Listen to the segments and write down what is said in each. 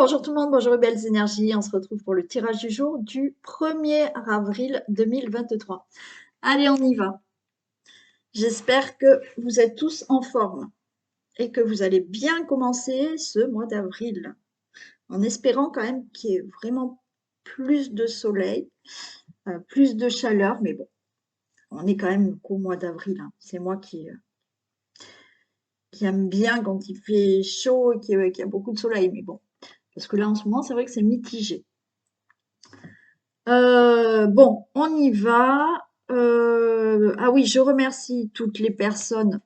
bonjour tout le monde, bonjour les belles énergies. On se retrouve pour le tirage du jour du 1er avril 2023. Allez, on y va. J'espère que vous êtes tous en forme et que vous allez bien commencer ce mois d'avril. En espérant quand même qu'il y ait vraiment plus de soleil, plus de chaleur. Mais bon, on est quand même qu'au mois d'avril, hein. C'est moi qui aime bien quand il fait chaud et qu'il y a beaucoup de soleil. Mais bon, parce que là en ce moment, c'est vrai que c'est mitigé. Bon, on y va. Ah oui, je remercie toutes les personnes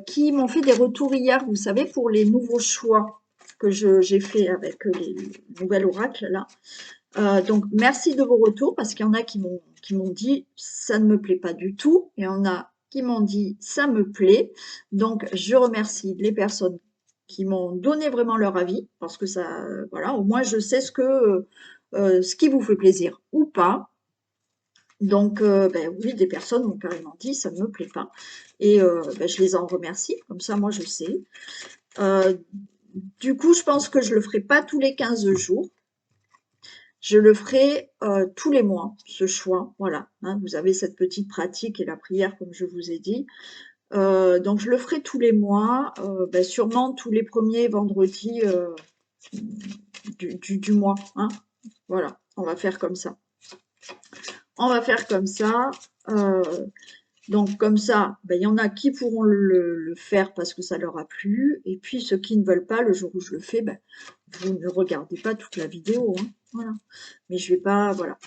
qui m'ont fait des retours hier, vous savez, pour les nouveaux choix que j'ai fait avec les nouvelles oracles là. Donc merci de vos retours parce qu'il y en a qui m'ont dit ça ne me plaît pas du tout, et il y en a qui m'ont dit ça me plaît. Donc je remercie les personnes qui m'ont donné vraiment leur avis parce que ça, voilà, au moins je sais ce qui vous fait plaisir ou pas. Donc, ben oui, des personnes m'ont carrément dit ça ne me plaît pas, et ben, je les en remercie, comme ça moi je sais. Euh, du coup, je pense que je le ferai pas tous les 15 jours. Je le ferai tous les mois, ce choix. Voilà, hein, vous avez cette petite pratique et la prière, comme je vous ai dit. Donc, je le ferai tous les mois, ben, sûrement tous les premiers vendredis du mois. Hein. Voilà, on va faire comme ça. On va faire comme ça. Donc, comme ça, ben, il y en a qui pourront le faire parce que ça leur a plu. Et puis, ceux qui ne veulent pas, le jour où je le fais, ben, vous ne regardez pas toute la vidéo. Hein, voilà. Mais je vais pas, voilà.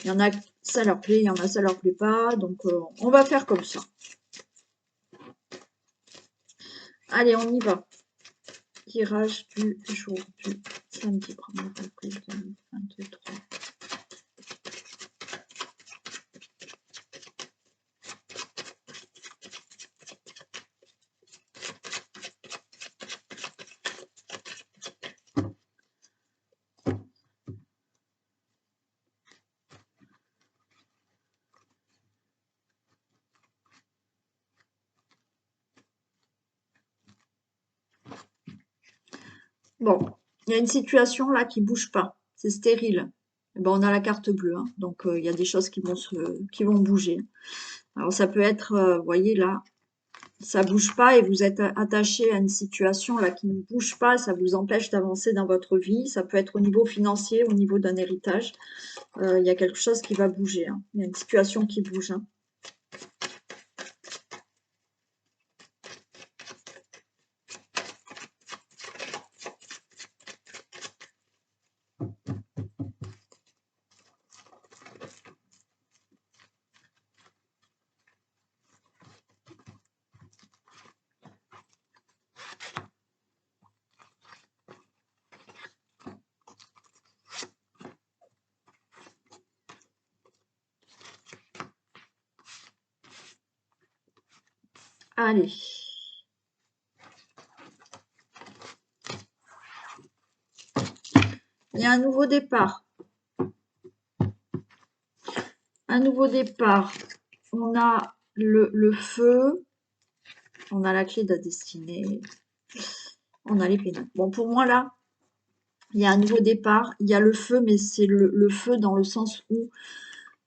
Il y en a, ça leur plaît, il y en a, ça leur plaît pas. Donc, on va faire comme ça. Allez, on y va. Tirage du jour du samedi 1er avril 2023. Bon, il y a une situation là qui bouge pas. C'est stérile. Eh ben, on a la carte bleue, hein. Donc il y a des choses qui vont bouger. Alors ça peut être, vous voyez là, ça bouge pas et vous êtes attaché à une situation là qui ne bouge pas, ça vous empêche d'avancer dans votre vie. Ça peut être au niveau financier, au niveau d'un héritage. Il y a quelque chose qui va bouger, hein. Il y a une situation qui bouge, hein. Allez. Il y a un nouveau départ. Un nouveau départ. On a le feu. On a la clé de la destinée. On a les pénales. Bon, pour moi, là, il y a un nouveau départ. Il y a le feu, mais c'est le feu dans le sens où,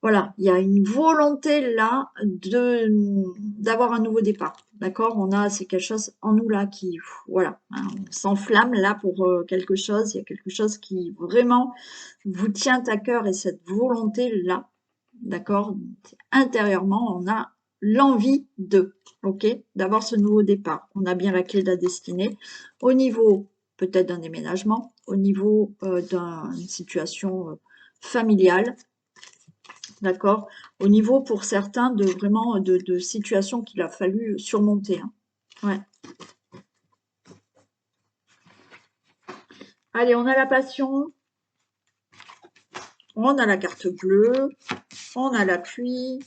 voilà, il y a une volonté là d'avoir un nouveau départ. D'accord? C'est quelque chose en nous là qui, voilà, hein, on s'enflamme là pour quelque chose. Il y a quelque chose qui vraiment vous tient à cœur, et cette volonté là, d'accord? Intérieurement, on a l'envie ok, d'avoir ce nouveau départ. On a bien la clé de la destinée au niveau peut-être d'un déménagement, au niveau d'une situation familiale, d'accord, au niveau pour certains de vraiment de situations qu'il a fallu surmonter, hein. Ouais. Allez, on a la passion, on a la carte bleue, on a la pluie,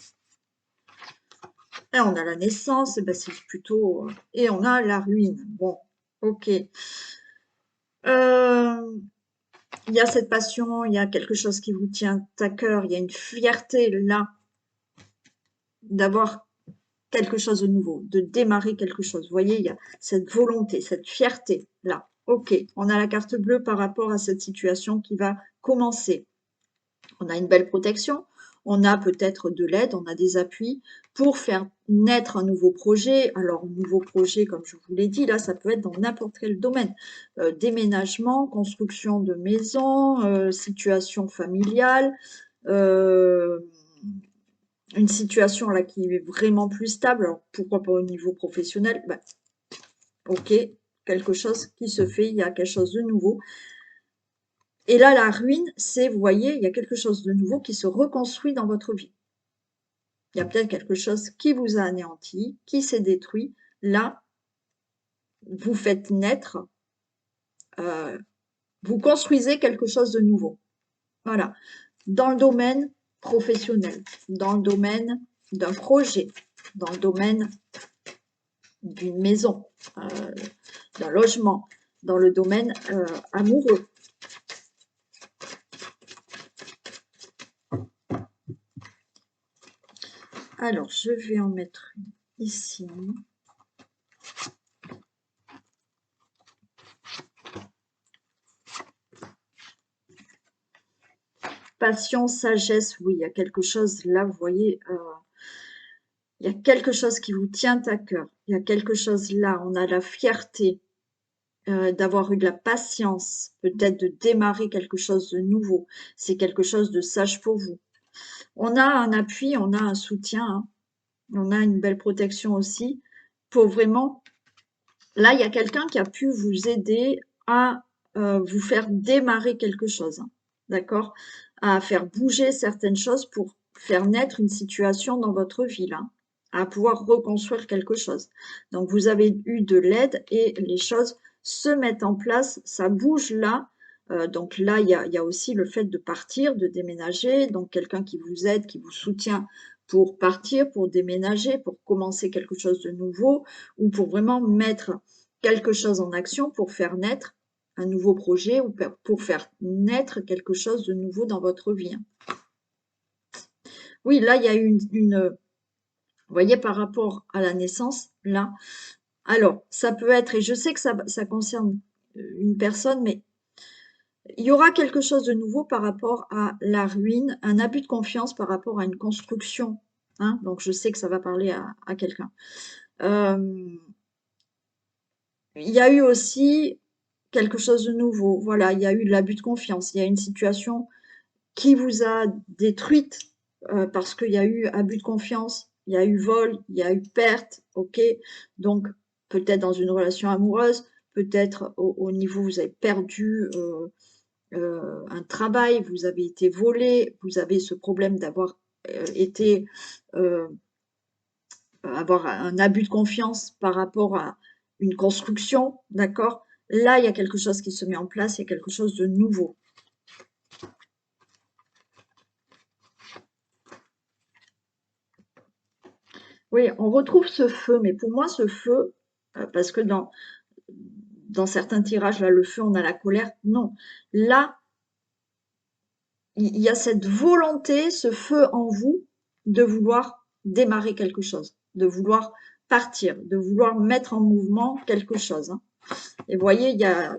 et on a la naissance, et ben c'est plutôt, et on a la ruine. Bon, ok. Il y a cette passion, il y a quelque chose qui vous tient à cœur, il y a une fierté là d'avoir quelque chose de nouveau, de démarrer quelque chose. Vous voyez, il y a cette volonté, cette fierté là, Ok, on a la carte bleue par rapport à cette situation qui va commencer. On a une belle protection, on a peut-être de l'aide, on a des appuis pour faire naître un nouveau projet. Alors, nouveau projet, comme je vous l'ai dit, là, ça peut être dans n'importe quel domaine. Déménagement, construction de maison, situation familiale, euh, une situation là qui est vraiment plus stable. Alors, pourquoi pas au niveau professionnel? Ben, ok, quelque chose qui se fait, il y a quelque chose de nouveau. Et là, la ruine, c'est, vous voyez, il y a quelque chose de nouveau qui se reconstruit dans votre vie. Il y a peut-être quelque chose qui vous a anéanti, qui s'est détruit. Là, vous faites naître, euh, vous construisez quelque chose de nouveau. Voilà. Dans le domaine professionnel, dans le domaine d'un projet, dans le domaine d'une maison, d'un logement, dans le domaine amoureux. Alors, je vais en mettre une ici. Patience, sagesse, oui, il y a quelque chose là, vous voyez, il y a quelque chose qui vous tient à cœur. Il y a quelque chose là, on a la fierté d'avoir eu de la patience, peut-être de démarrer quelque chose de nouveau. C'est quelque chose de sage pour vous. On a un appui, on a un soutien, hein. On a une belle protection aussi pour vraiment. Là, il y a quelqu'un qui a pu vous aider à vous faire démarrer quelque chose, hein. D'accord? À faire bouger certaines choses pour faire naître une situation dans votre vie, là, à pouvoir reconstruire quelque chose. Donc, vous avez eu de l'aide et les choses se mettent en place, ça bouge là. Donc là, il y a aussi le fait de partir, de déménager, donc quelqu'un qui vous aide, qui vous soutient pour partir, pour déménager, pour commencer quelque chose de nouveau, ou pour vraiment mettre quelque chose en action pour faire naître un nouveau projet ou pour faire naître quelque chose de nouveau dans votre vie. Oui, là, il y a vous voyez, par rapport à la naissance, là, alors, ça peut être, et je sais que ça concerne une personne, mais il y aura quelque chose de nouveau par rapport à la ruine, un abus de confiance par rapport à une construction, hein, donc je sais que ça va parler à quelqu'un. Il y a eu aussi quelque chose de nouveau. Voilà, il y a eu de l'abus de confiance. Il y a une situation qui vous a détruite parce qu'il y a eu abus de confiance, il y a eu vol, il y a eu perte, ok. Donc peut-être dans une relation amoureuse, peut-être au niveau vous avez perdu un travail, vous avez été volé, vous avez ce problème d'avoir été euh, avoir un abus de confiance par rapport à une construction, d'accord? Là, il y a quelque chose qui se met en place, il y a quelque chose de nouveau. Oui, on retrouve ce feu, mais pour moi, ce feu, parce que dans certains tirages, là, le feu, on a la colère. Non, là, il y a cette volonté, ce feu en vous, de vouloir démarrer quelque chose, de vouloir partir, de vouloir mettre en mouvement quelque chose, hein. Et vous voyez,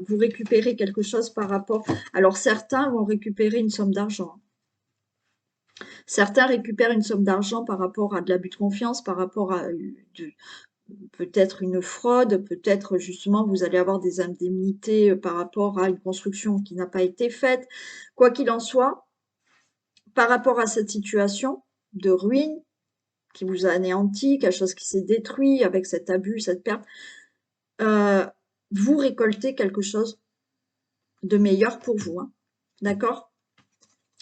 vous récupérez quelque chose par rapport. Alors certains vont récupérer une somme d'argent. Certains récupèrent une somme d'argent par rapport à de l'abus de confiance, par rapport à peut-être une fraude, peut-être justement vous allez avoir des indemnités par rapport à une construction qui n'a pas été faite. Quoi qu'il en soit, par rapport à cette situation de ruine qui vous a anéanti, quelque chose qui s'est détruit avec cet abus, cette perte, euh, vous récoltez quelque chose de meilleur pour vous, hein. D'accord?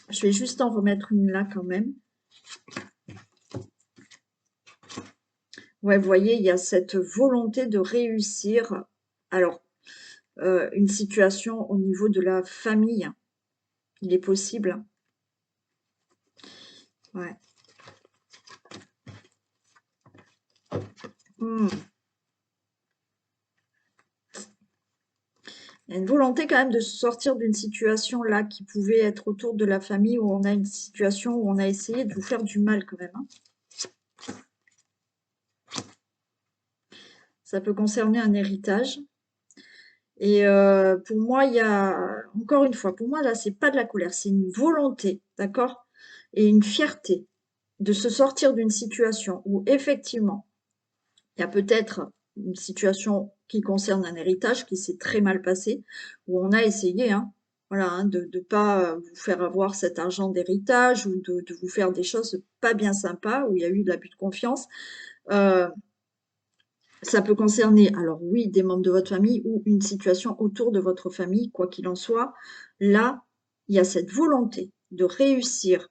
Je vais juste en remettre une là quand même. Ouais, vous voyez, il y a cette volonté de réussir. Alors, une situation au niveau de la famille, il est possible. Ouais. Hmm. Il y a une volonté quand même de sortir d'une situation là qui pouvait être autour de la famille où on a une situation où on a essayé de vous faire du mal quand même, hein. Ça peut concerner un héritage. Et pour moi, il y a, encore une fois, pour moi, là, c'est pas de la colère, c'est une volonté, d'accord? Et une fierté de se sortir d'une situation où effectivement, il y a peut-être une situation qui concerne un héritage qui s'est très mal passé, où on a essayé, hein, voilà, hein, de ne pas vous faire avoir cet argent d'héritage ou de vous faire des choses pas bien sympas, où il y a eu de l'abus de confiance. Euh, Ça peut concerner, alors oui, des membres de votre famille ou une situation autour de votre famille, quoi qu'il en soit. Là, il y a cette volonté de réussir,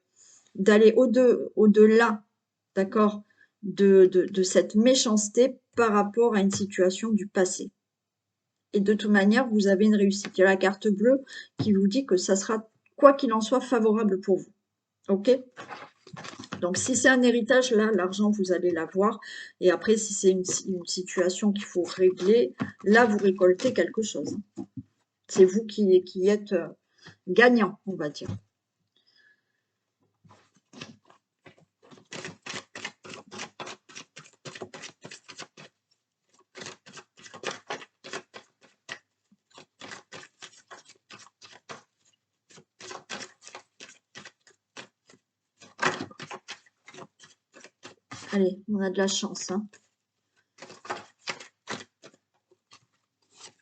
d'aller au-delà, d'accord, de cette méchanceté par rapport à une situation du passé. Et de toute manière, vous avez une réussite. Il y a la carte bleue qui vous dit que ça sera, quoi qu'il en soit, favorable pour vous. OK? Donc, si c'est un héritage, là, l'argent, vous allez l'avoir. Et après, si c'est une situation qu'il faut régler, là, vous récoltez quelque chose. C'est vous qui êtes gagnant, on va dire. Allez, on a de la chance, hein.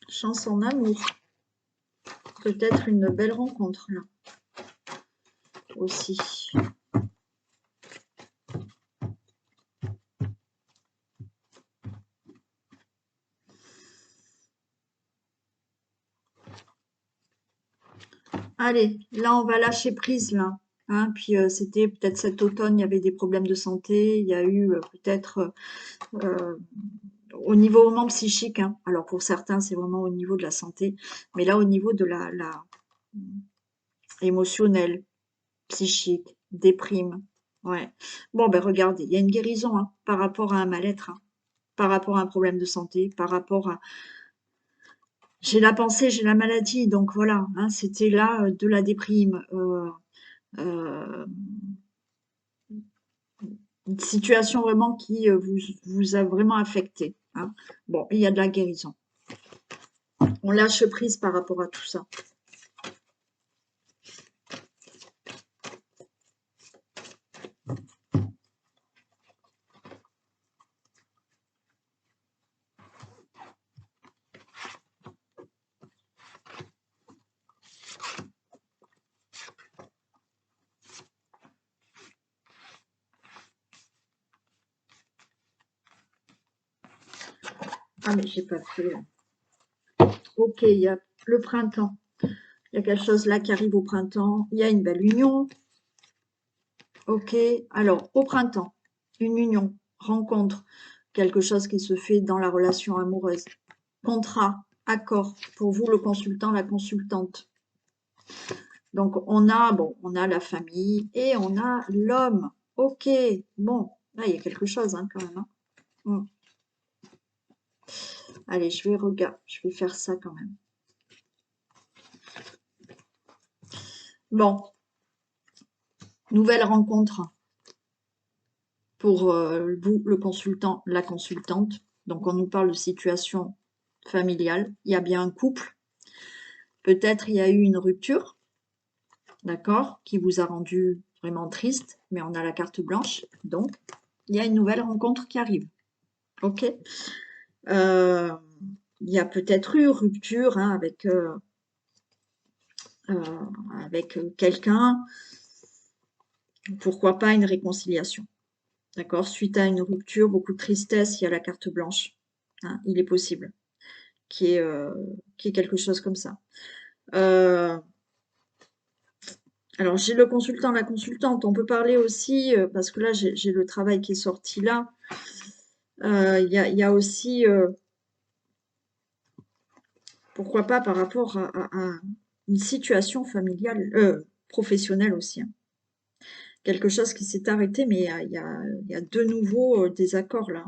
Chance en amour. Peut-être une belle rencontre, là, aussi. Allez, là, on va lâcher prise, là. Hein, puis c'était peut-être cet automne, il y avait des problèmes de santé, il y a eu peut-être au niveau vraiment psychique, hein. Alors pour certains, c'est vraiment au niveau de la santé, mais là, au niveau de la émotionnelle, psychique, déprime, ouais. Bon, ben regardez, il y a une guérison hein, par rapport à un mal-être, hein, par rapport à un problème de santé, par rapport à j'ai la pensée, j'ai la maladie, donc voilà, hein, c'était là de la déprime, euh, une situation vraiment qui vous a vraiment affecté, hein. Bon, il y a de la guérison. On lâche prise par rapport à tout ça. Ah, mais j'ai pas fait. Ok, il y a le printemps. Il y a quelque chose là qui arrive au printemps. Il y a une belle union. Ok, alors au printemps, une union, rencontre, quelque chose qui se fait dans la relation amoureuse. Contrat, accord, pour vous le consultant, la consultante. Donc bon, on a la famille et on a l'homme. Ok, bon, là il y a quelque chose hein, quand même. Hein. Hmm. Allez, je vais faire ça quand même. Bon, nouvelle rencontre pour vous, le consultant, la consultante. Donc, on nous parle de situation familiale. Il y a bien un couple. Peut-être il y a eu une rupture, d'accord, qui vous a rendu vraiment triste, mais on a la carte blanche. Donc, il y a une nouvelle rencontre qui arrive. OK. Euh, il y a peut-être eu rupture hein, avec quelqu'un. Pourquoi pas une réconciliation. D'accord. Suite à une rupture, beaucoup de tristesse, il y a la carte blanche. Hein, il est possible qu'il y ait quelque chose comme ça. Alors, j'ai le consultant, la consultante. On peut parler aussi, parce que là, j'ai le travail qui est sorti là. Il y a aussi, pourquoi pas, par rapport à une situation familiale, professionnelle aussi. Hein. Quelque chose qui s'est arrêté, mais il y a de nouveau désaccords là.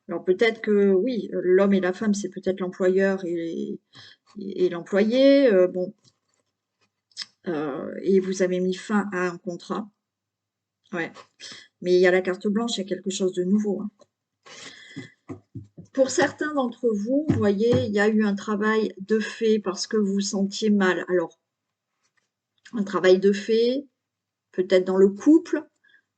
Alors peut-être que oui, l'homme et la femme, c'est peut-être l'employeur et l'employé. Bon, et vous avez mis fin à un contrat. Ouais. Mais il y a la carte blanche, il y a quelque chose de nouveau. Hein. pour certains d'entre vous, vous voyez, il y a eu un travail de fait parce que vous vous sentiez mal. Alors, un travail de fait, peut-être dans le couple,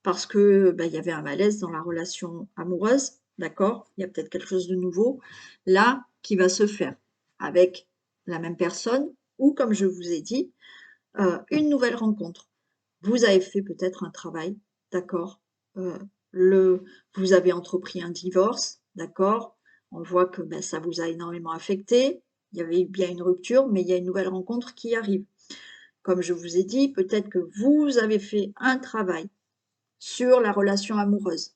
parce que il y avait un malaise dans la relation amoureuse, d'accord? Il y a peut-être quelque chose de nouveau là qui va se faire avec la même personne ou, comme je vous ai dit, une nouvelle rencontre. Vous avez fait peut-être un travail, d'accord? Euh, vous avez entrepris un divorce, d'accord? On voit que ça vous a énormément affecté. Il y avait eu bien une rupture, mais il y a une nouvelle rencontre qui arrive. Comme je vous ai dit, peut-être que vous avez fait un travail sur la relation amoureuse,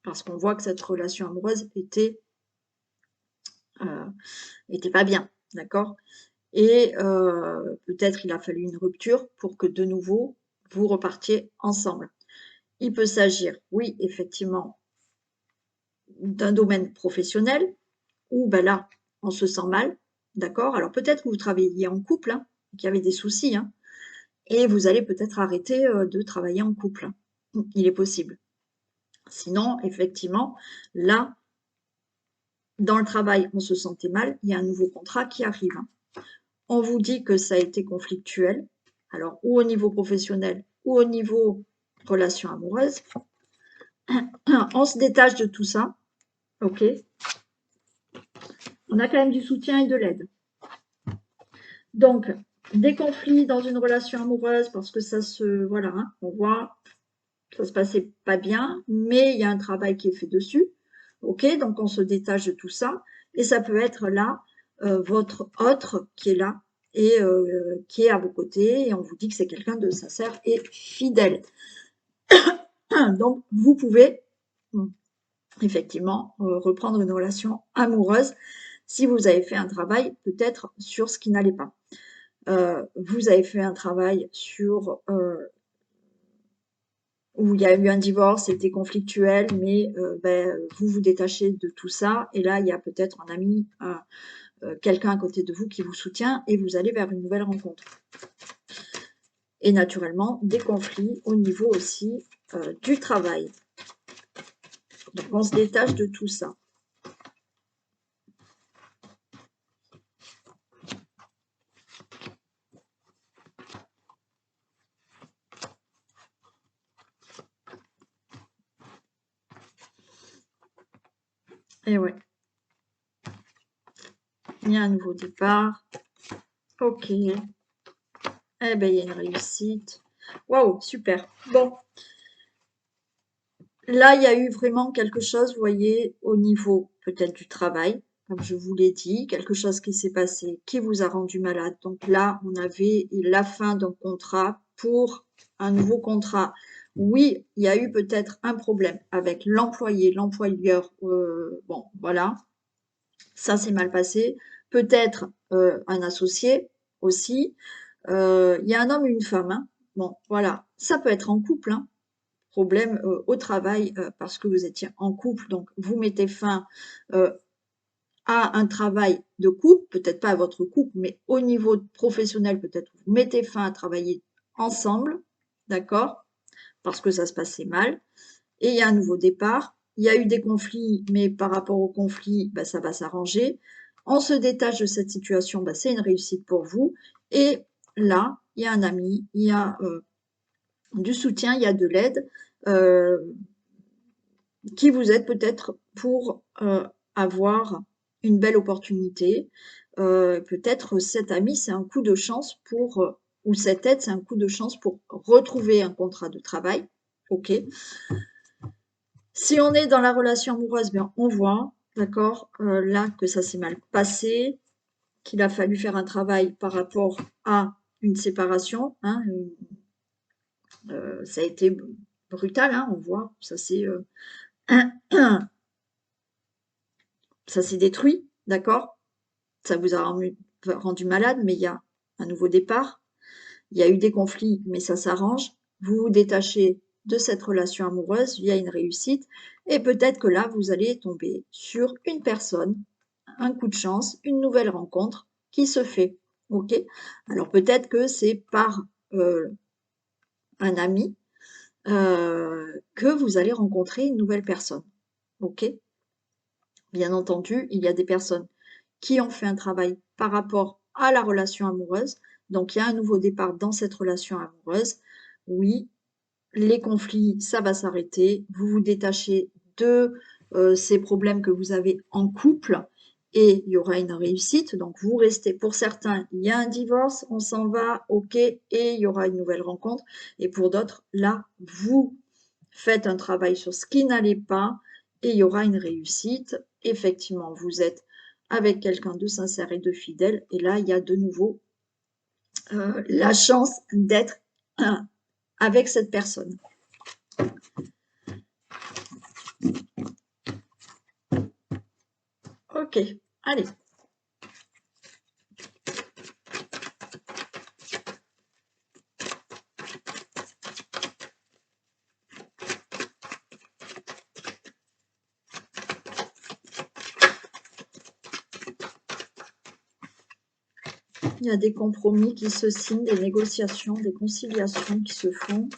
parce qu'on voit que cette relation amoureuse était pas bien, d'accord? Et peut-être il a fallu une rupture pour que de nouveau vous repartiez ensemble. Il peut s'agir, oui, effectivement, d'un domaine professionnel où là, on se sent mal, d'accord? Alors peut-être que vous travailliez en couple, hein, qu'il y avait des soucis, hein, et vous allez peut-être arrêter de travailler en couple. Il est possible. Sinon, effectivement, là, dans le travail, on se sentait mal, il y a un nouveau contrat qui arrive. On vous dit que ça a été conflictuel, alors ou au niveau professionnel ou au niveau relation amoureuse. On se détache de tout ça, ok? On a quand même du soutien et de l'aide. Donc, des conflits dans une relation amoureuse parce que ça se, voilà, hein, on voit, ça se passait pas bien, mais il y a un travail qui est fait dessus, ok? Donc on se détache de tout ça, et ça peut être là votre autre qui est là et qui est à vos côtés, et on vous dit que c'est quelqu'un de sincère et fidèle. Donc vous pouvez effectivement reprendre une relation amoureuse si vous avez fait un travail peut-être sur ce qui n'allait pas. Vous avez fait un travail sur où il y a eu un divorce, c'était conflictuel, mais vous vous détachez de tout ça, et là il y a peut-être un ami, quelqu'un à côté de vous qui vous soutient, et vous allez vers une nouvelle rencontre. Et naturellement, des conflits au niveau aussi du travail. Donc on se détache de tout ça. Et ouais, il y a un nouveau départ. Ok. Eh ben, il y a une réussite. Waouh, super. Bon, là, il y a eu vraiment quelque chose, vous voyez, au niveau peut-être du travail, comme je vous l'ai dit, quelque chose qui s'est passé, qui vous a rendu malade. Donc là, on avait la fin d'un contrat pour un nouveau contrat. Oui, il y a eu peut-être un problème avec l'employé, l'employeur. Bon, voilà, ça s'est mal passé. Peut-être un associé aussi. Il y a un homme et une femme, hein. Bon, voilà, ça peut être en couple, hein. Problème au travail parce que vous étiez en couple, donc vous mettez fin à un travail de couple, peut-être pas à votre couple, mais au niveau professionnel, peut-être vous mettez fin à travailler ensemble, d'accord? Parce que ça se passait mal. Et il y a un nouveau départ. Il y a eu des conflits, mais par rapport aux conflits, ça va s'arranger. On se détache de cette situation, c'est une réussite pour vous. Et là, il y a un ami, il y a du soutien, il y a de l'aide qui vous aide peut-être pour avoir une belle opportunité. Peut-être cet ami, c'est un coup de chance pour, ou cette aide, c'est un coup de chance pour retrouver un contrat de travail. Ok. Si on est dans la relation amoureuse, on voit, d'accord, là que ça s'est mal passé, qu'il a fallu faire un travail par rapport à une séparation, hein, ça a été brutal, hein, on voit, ça s'est détruit, d'accord? Ça vous a rendu malade, mais il y a un nouveau départ. Il y a eu des conflits, mais ça s'arrange. Vous vous détachez de cette relation amoureuse via une réussite. Et peut-être que là, vous allez tomber sur une personne, un coup de chance, une nouvelle rencontre qui se fait. Ok? Alors peut-être que c'est par un ami que vous allez rencontrer une nouvelle personne. Ok? Bien entendu, il y a des personnes qui ont fait un travail par rapport à la relation amoureuse. Donc, il y a un nouveau départ dans cette relation amoureuse. Oui, les conflits, ça va s'arrêter. Vous vous détachez de ces problèmes que vous avez en couple et il y aura une réussite. Donc, vous restez, pour certains, il y a un divorce, on s'en va, ok, et il y aura une nouvelle rencontre. Et pour d'autres, là, vous faites un travail sur ce qui n'allait pas et il y aura une réussite. Effectivement, vous êtes avec quelqu'un de sincère et de fidèle. Et là, il y a de nouveau la chance d'être avec cette personne. Ok, allez. Il y a des compromis qui se signent, des négociations, des conciliations qui se font.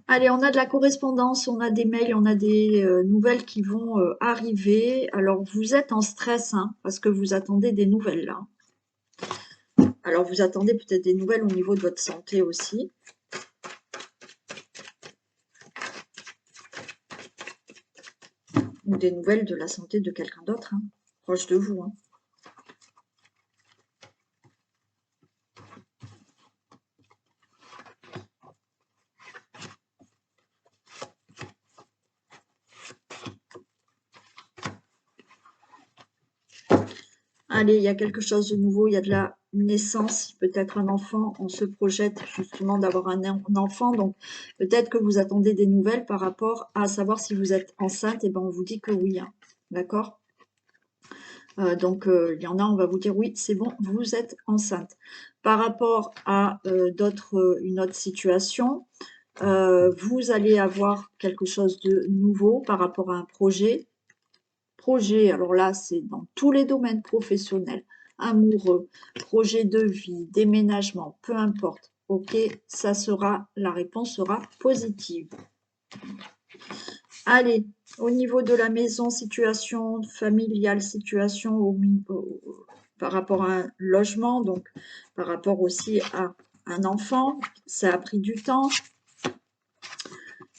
Allez, on a de la correspondance, on a des mails, on a des nouvelles qui vont arriver. Alors, vous êtes en stress, hein, parce que vous attendez des nouvelles, là. Alors, vous attendez peut-être des nouvelles au niveau de votre santé aussi. Ou des nouvelles de la santé de quelqu'un d'autre, hein, proche de vous. Hein. Allez, il y a quelque chose de nouveau, il y a de la naissance, peut-être un enfant, on se projette justement d'avoir un enfant, donc peut-être que vous attendez des nouvelles par rapport à savoir si vous êtes enceinte, et ben on vous dit que oui, hein, d'accord. Donc il y en a, on va vous dire oui, c'est bon, vous êtes enceinte. Par rapport à une autre situation, vous allez avoir quelque chose de nouveau par rapport à un projet. Alors là, c'est dans tous les domaines professionnels, amoureux, projet de vie, déménagement, peu importe. Ok, la réponse sera positive. Allez, au niveau de la maison, situation familiale, situation par rapport à un logement, donc par rapport aussi à un enfant, ça a pris du temps.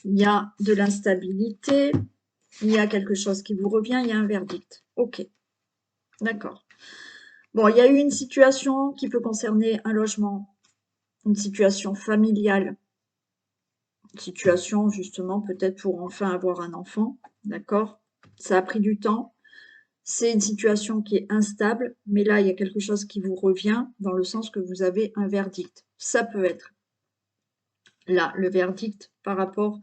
Il y a de l'instabilité, il y a quelque chose qui vous revient, il y a un verdict. Ok, d'accord. Bon, il y a eu une situation qui peut concerner un logement, une situation familiale, une situation justement peut-être pour enfin avoir un enfant, d'accord? Ça a pris du temps. C'est une situation qui est instable, mais là, il y a quelque chose qui vous revient dans le sens que vous avez un verdict. Ça peut être là, le verdict par rapport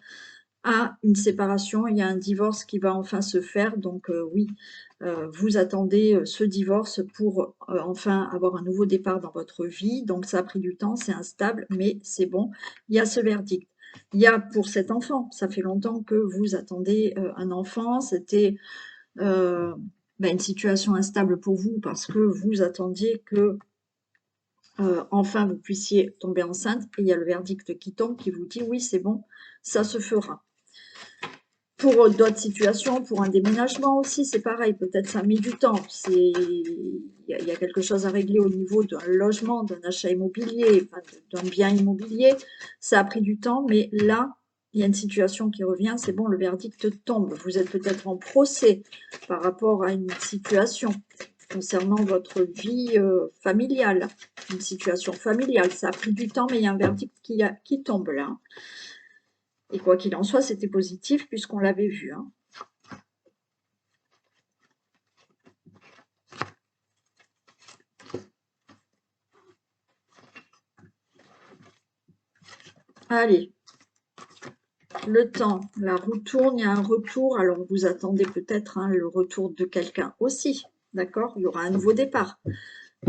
à une séparation, il y a un divorce qui va enfin se faire, donc oui, vous attendez ce divorce pour enfin avoir un nouveau départ dans votre vie, donc ça a pris du temps, c'est instable, mais c'est bon, il y a ce verdict. Il y a pour cet enfant, ça fait longtemps que vous attendez un enfant, c'était une situation instable pour vous parce que vous attendiez que enfin vous puissiez tomber enceinte, et il y a le verdict qui tombe qui vous dit oui, c'est bon, ça se fera. Pour d'autres situations, pour un déménagement aussi, c'est pareil, peut-être ça met du temps. Il y a quelque chose à régler au niveau d'un logement, d'un achat immobilier, enfin, d'un bien immobilier. Ça a pris du temps, mais là, il y a une situation qui revient, c'est bon, le verdict tombe. Vous êtes peut-être en procès par rapport à une situation concernant votre vie familiale, une situation familiale. Ça a pris du temps, mais il y a un verdict qui tombe là. Et quoi qu'il en soit, c'était positif puisqu'on l'avait vu. Hein. Allez, le temps, la roue tourne, il y a un retour. Alors, vous attendez peut-être hein, le retour de quelqu'un aussi. D'accord? Il y aura un nouveau départ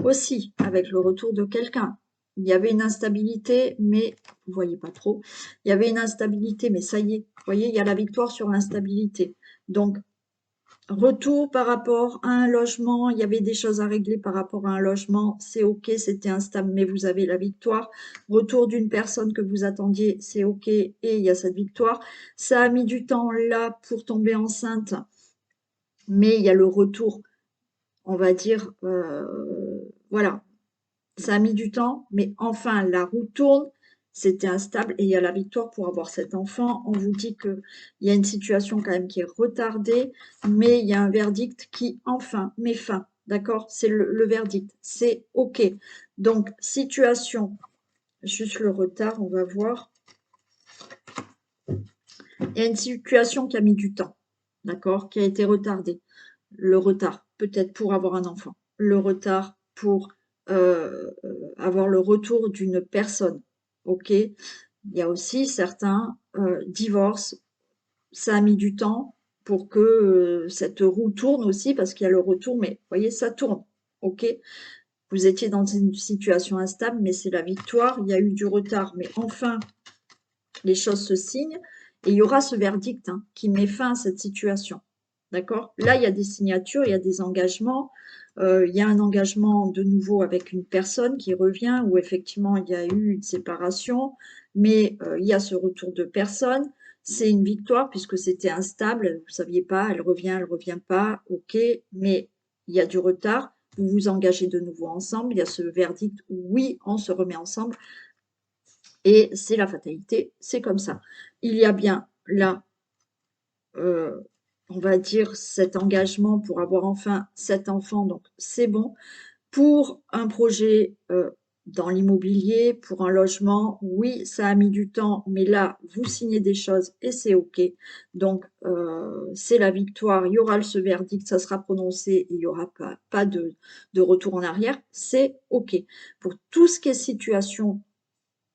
aussi avec le retour de quelqu'un. Il y avait une instabilité, mais vous voyez pas trop. Il y avait une instabilité, mais ça y est. Vous voyez, il y a la victoire sur l'instabilité. Donc, Retour par rapport à un logement, il y avait des choses à régler par rapport à un logement, c'est ok, c'était instable, mais vous avez la victoire. Retour d'une personne que vous attendiez, c'est ok, et il y a cette victoire. Ça a mis du temps là pour tomber enceinte, mais il y a le retour, on va dire, voilà, ça a mis du temps, mais enfin, la roue tourne, c'était instable et il y a la victoire pour avoir cet enfant. On vous dit qu'il y a une situation quand même qui est retardée, mais il y a un verdict qui enfin met fin. D'accord? C'est le verdict. C'est OK. Donc, situation, juste le retard, on va voir. Il y a une situation qui a mis du temps. D'accord? Qui a été retardée. Le retard, peut-être pour avoir un enfant. Le retard pour avoir le retour d'une personne. Ok. Il y a aussi certains divorces. Ça a mis du temps pour que cette roue tourne aussi, parce qu'il y a le retour, mais vous voyez, ça tourne. Ok. Vous étiez dans une situation instable, mais c'est la victoire. Il y a eu du retard, mais enfin, les choses se signent. Et il y aura ce verdict qui met fin à cette situation. D'accord? Là, il y a des signatures, il y a des engagements. Il y a un engagement de nouveau avec une personne qui revient, où effectivement, il y a eu une séparation, mais il y a ce retour de personne. C'est une victoire puisque c'était instable, vous ne saviez pas, elle revient pas, ok, mais il y a du retard. Vous vous engagez de nouveau ensemble, il y a ce verdict, oui, on se remet ensemble, et c'est la fatalité, c'est comme ça. Il y a bien là on va dire, cet engagement pour avoir enfin cet enfant, donc c'est bon. Pour un projet dans l'immobilier, pour un logement, oui, ça a mis du temps, mais là, vous signez des choses et c'est OK. Donc, c'est la victoire, il y aura ce verdict, ça sera prononcé, il n'y aura pas de retour en arrière, c'est OK. Pour tout ce qui est situation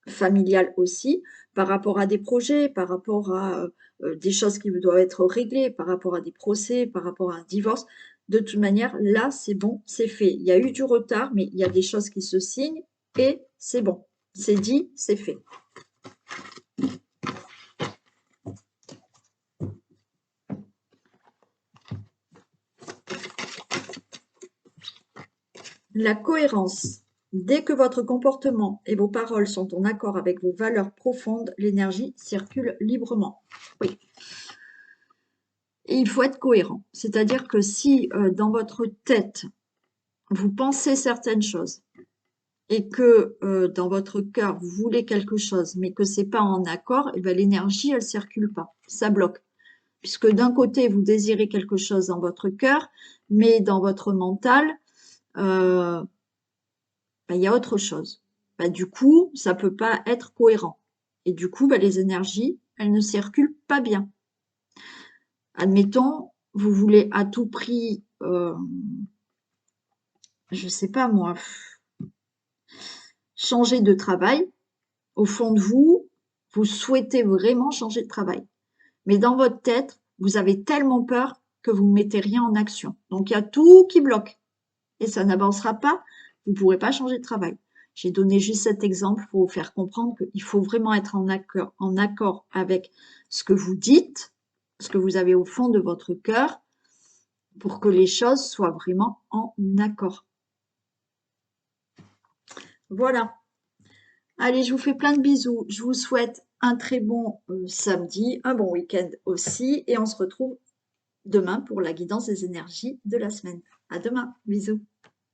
familiale aussi, par rapport à des projets, par rapport à des choses qui doivent être réglées, par rapport à des procès, par rapport à un divorce. De toute manière, là, c'est bon, c'est fait. Il y a eu du retard, mais il y a des choses qui se signent et c'est bon. C'est dit, c'est fait. La cohérence. Dès que votre comportement et vos paroles sont en accord avec vos valeurs profondes, l'énergie circule librement. Oui. Et il faut être cohérent. C'est-à-dire que si dans votre tête, vous pensez certaines choses et que dans votre cœur, vous voulez quelque chose, mais que c'est pas en accord, et ben, l'énergie, elle circule pas. Ça bloque. Puisque d'un côté, vous désirez quelque chose dans votre cœur, mais dans votre mental, ben, il y a autre chose. Ben, du coup, ça peut pas être cohérent. Et du coup, ben, les énergies, elles ne circulent pas bien. Admettons, vous voulez à tout prix, je sais pas moi, changer de travail. Au fond de vous, vous souhaitez vraiment changer de travail. Mais dans votre tête, vous avez tellement peur que vous ne mettez rien en action. Donc, il y a tout qui bloque et ça n'avancera pas. Vous ne pourrez pas changer de travail. J'ai donné juste cet exemple pour vous faire comprendre qu'il faut vraiment être en accord avec ce que vous dites, ce que vous avez au fond de votre cœur, pour que les choses soient vraiment en accord. Voilà. Allez, je vous fais plein de bisous. Je vous souhaite un très bon samedi, un bon week-end aussi. Et on se retrouve demain pour la guidance des énergies de la semaine. À demain. Bisous.